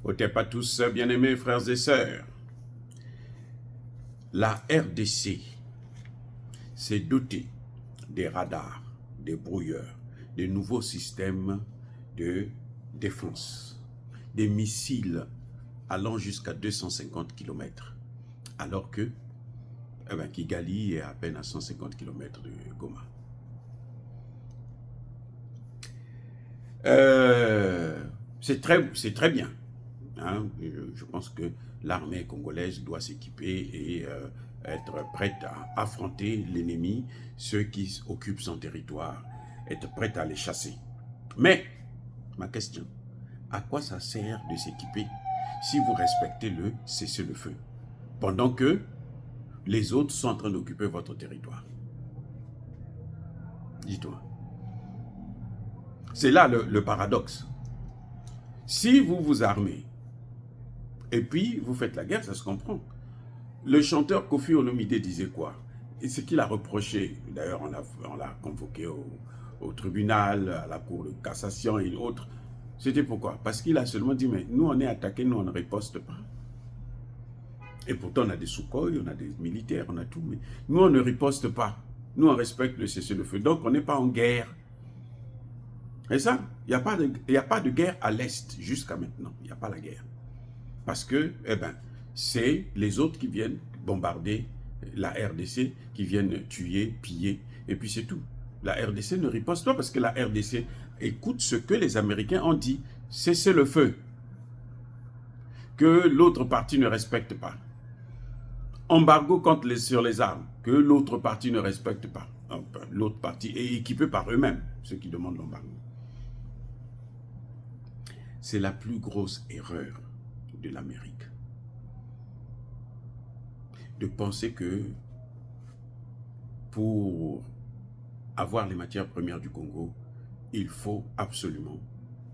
Otep à tous, bien-aimés frères et sœurs. La RDC s'est dotée des radars, des brouilleurs, des nouveaux systèmes de défense, des missiles allant jusqu'à 250 km, alors que Kigali est à peine à 150 km de Goma. C'est très bien. Hein? Je pense que l'armée congolaise doit s'équiper et être prête à affronter l'ennemi, ceux qui occupent son territoire, être prête à les chasser. Mais, ma question, à quoi ça sert de s'équiper si vous respectez le cessez-le-feu, pendant que les autres sont en train d'occuper votre territoire? Dis-toi. C'est là le paradoxe. Si vous vous armez, et puis vous faites la guerre, ça se comprend. Le chanteur Koffi Olomide disait quoi? Et ce qu'il a reproché, d'ailleurs on l'a convoqué au tribunal, à la cour de cassation et autres, c'était pourquoi? Parce qu'il a seulement dit, mais nous on est attaqués, nous on ne riposte pas. Et pourtant on a des Sukhoi, on a des militaires, on a tout, mais nous on ne riposte pas. Nous on respecte le cessez-le-feu, donc on n'est pas en guerre. Et ça, il n'y a pas de guerre à l'Est jusqu'à maintenant, il n'y a pas la guerre. Parce que, c'est les autres qui viennent bombarder la RDC, qui viennent tuer, piller, et puis c'est tout. La RDC ne riposte pas parce que la RDC écoute ce que les Américains ont dit. Cessez le feu. Que l'autre partie ne respecte pas. Embargo sur les armes. Que l'autre partie ne respecte pas. Enfin, l'autre partie est équipée par eux-mêmes, ceux qui demandent l'embargo. C'est la plus grosse erreur de l'Amérique. De penser que pour avoir les matières premières du Congo, il faut absolument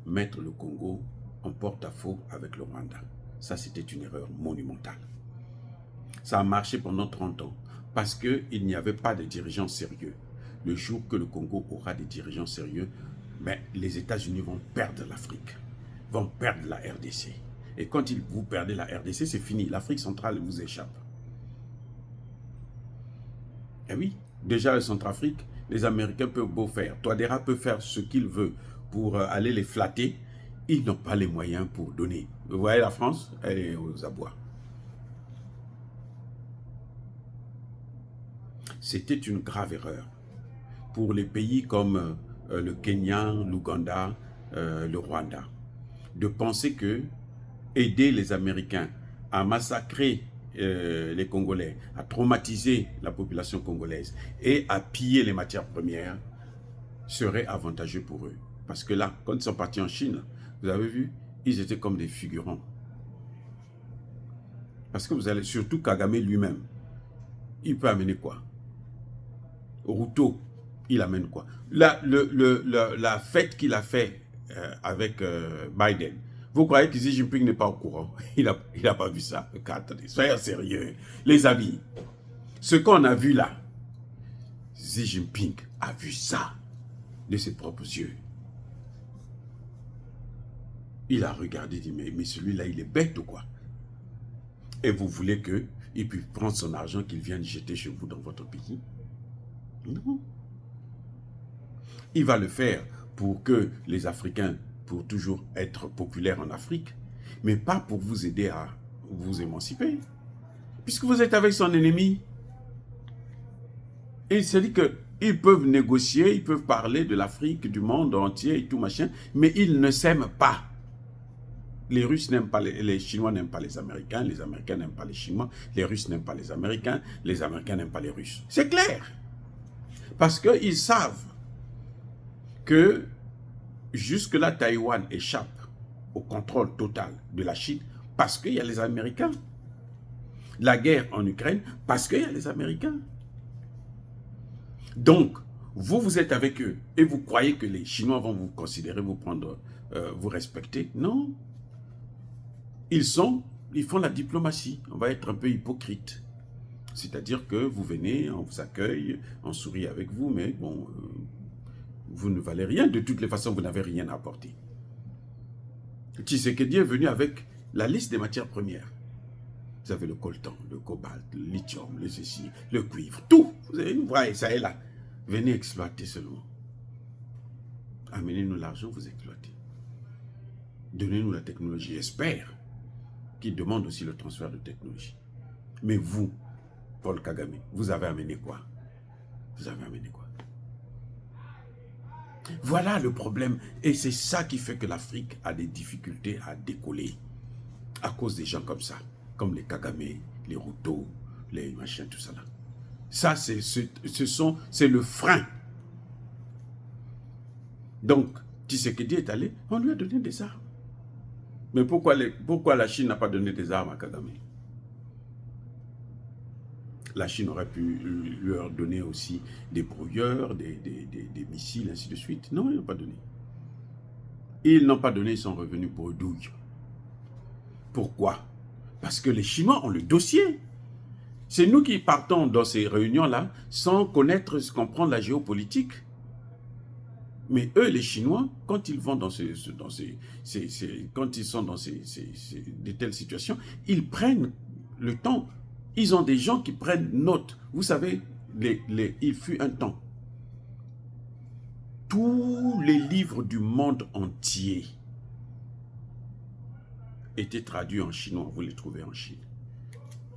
mettre le Congo en porte-à-faux avec le Rwanda. Ça, c'était une erreur monumentale. Ça a marché pendant 30 ans parce qu'il n'y avait pas de dirigeants sérieux. Le jour que le Congo aura des dirigeants sérieux, les États-Unis vont perdre l'Afrique, vont perdre la RDC. Et quand vous perdez la RDC, c'est fini. L'Afrique centrale vous échappe. Eh oui, déjà le Centrafrique, les Américains peuvent beau faire. Touadéra peut faire ce qu'il veut pour aller les flatter. Ils n'ont pas les moyens pour donner. Vous voyez la France, elle est aux abois. C'était une grave erreur pour les pays comme le Kenya, l'Ouganda, le Rwanda, de penser que aider les Américains à massacrer les Congolais, à traumatiser la population congolaise et à piller les matières premières serait avantageux pour eux. Parce que là, quand ils sont partis en Chine, vous avez vu, ils étaient comme des figurants. Parce que vous allez, surtout Kagame lui-même, il peut amener quoi? Ruto, il amène quoi? La fête qu'il a fait avec Biden, vous croyez que Xi Jinping n'est pas au courant? Il n'a pas vu ça. Attendez, soyez sérieux. Les amis, ce qu'on a vu là, Xi Jinping a vu ça de ses propres yeux. Il a regardé et dit, mais celui-là, il est bête ou quoi? Et vous voulez qu'il puisse prendre son argent qu'il vienne jeter chez vous dans votre pays? Non. Il va le faire pour que les Africains, pour toujours être populaires en Afrique, mais pas pour vous aider à vous émanciper. Puisque vous êtes avec son ennemi. Et il s'est dit qu'ils peuvent négocier, ils peuvent parler de l'Afrique, du monde entier et tout machin, mais ils ne s'aiment pas. Les Russes n'aiment pas les Chinois n'aiment pas les Américains n'aiment pas les Chinois, les Russes n'aiment pas les Américains n'aiment pas les Russes. C'est clair. Parce qu'ils savent que jusque-là, Taïwan échappe au contrôle total de la Chine parce qu'il y a les Américains. La guerre en Ukraine parce qu'il y a les Américains. Donc, vous êtes avec eux et vous croyez que les Chinois vont vous considérer, vous prendre, vous respecter. Non. Ils font la diplomatie. On va être un peu hypocrite. C'est-à-dire que vous venez, on vous accueille, on sourit avec vous, mais bon, vous ne valez rien. De toutes les façons, vous n'avez rien à apporter. Tshisekedi est venu avec la liste des matières premières. Vous avez le coltan, le cobalt, le lithium, le ceci, le cuivre, tout. Vous avez une vraie, ça est là. Venez exploiter seulement. Amenez-nous l'argent, vous exploitez. Donnez-nous la technologie, j'espère, qui demande aussi le transfert de technologie. Mais vous, Paul Kagame, vous avez amené quoi? Vous avez amené quoi? Voilà le problème. Et c'est ça qui fait que l'Afrique a des difficultés à décoller. À cause des gens comme ça. Comme les Kagame, les Ruto, les machins, tout ça là. Ça, c'est le frein. Donc, Tshisekedi est allé, on lui a donné des armes. Mais pourquoi la Chine n'a pas donné des armes à Kagame? La Chine aurait pu leur donner aussi des brouilleurs, des missiles, ainsi de suite. Non, ils n'ont pas donné. Ils n'ont pas donné, ils sont revenus pour douille. Pourquoi? Parce que les Chinois ont le dossier. C'est nous qui partons dans ces réunions-là sans connaître, comprendre la géopolitique. Mais eux, les Chinois, quand ils vont quand ils sont dans de telles situations, ils prennent le temps. Ils ont des gens qui prennent note. Vous savez, il fut un temps. Tous les livres du monde entier étaient traduits en chinois. Vous les trouvez en Chine.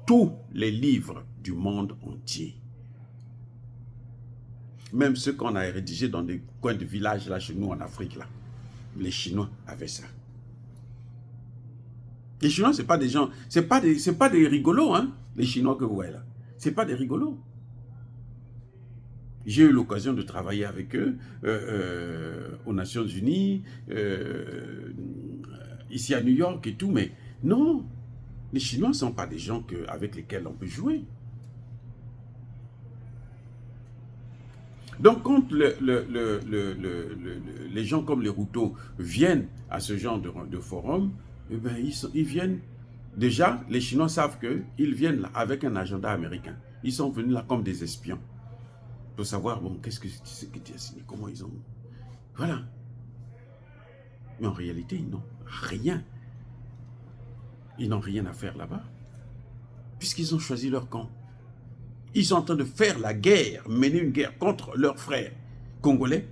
Tous les livres du monde entier. Même ceux qu'on a rédigés dans des coins de village là chez nous en Afrique là. Les Chinois avaient ça. Les Chinois, c'est pas des gens, c'est pas des rigolos, hein, les Chinois que vous voyez là. C'est pas des rigolos. J'ai eu l'occasion de travailler avec eux aux Nations Unies, ici à New York et tout, mais non, les Chinois ne sont pas des gens avec lesquels on peut jouer. Donc, quand les gens comme les Ruto viennent à ce genre de forum, eh ben, ils viennent, déjà, les Chinois savent qu'ils viennent là avec un agenda américain. Ils sont venus là comme des espions. Pour savoir, bon, qu'est-ce que tu as signé, comment ils ont... Voilà. Mais en réalité, ils n'ont rien. Ils n'ont rien à faire là-bas. Puisqu'ils ont choisi leur camp. Ils sont en train de faire la guerre, mener une guerre contre leurs frères congolais,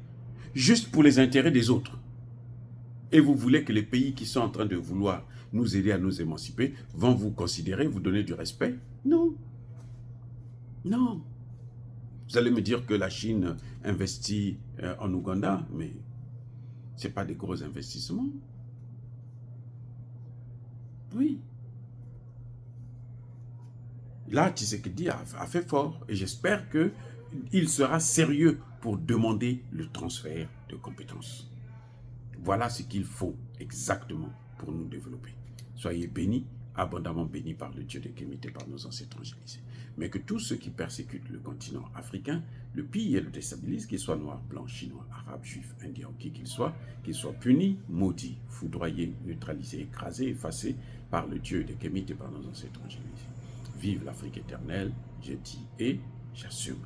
juste pour les intérêts des autres. Et vous voulez que les pays qui sont en train de vouloir nous aider à nous émanciper vont vous considérer, vous donner du respect? Non. Non. Vous allez me dire que la Chine investit en Ouganda, mais ce n'est pas des gros investissements. Oui. Là, Tshisekedi a fait fort et j'espère qu'il sera sérieux pour demander le transfert de compétences. Voilà ce qu'il faut exactement pour nous développer. Soyez bénis, abondamment bénis par le Dieu de Kémité, par nos ancêtres angélisés. Mais que tous ceux qui persécutent le continent africain, le pillent et le déstabilisent, qu'ils soient noirs, blancs, chinois, arabes, juifs, indiens, qui qu'ils soient punis, maudits, foudroyés, neutralisés, écrasés, effacés par le Dieu de Kémité, par nos ancêtres angélisés. Vive l'Afrique éternelle, je dis et j'assume.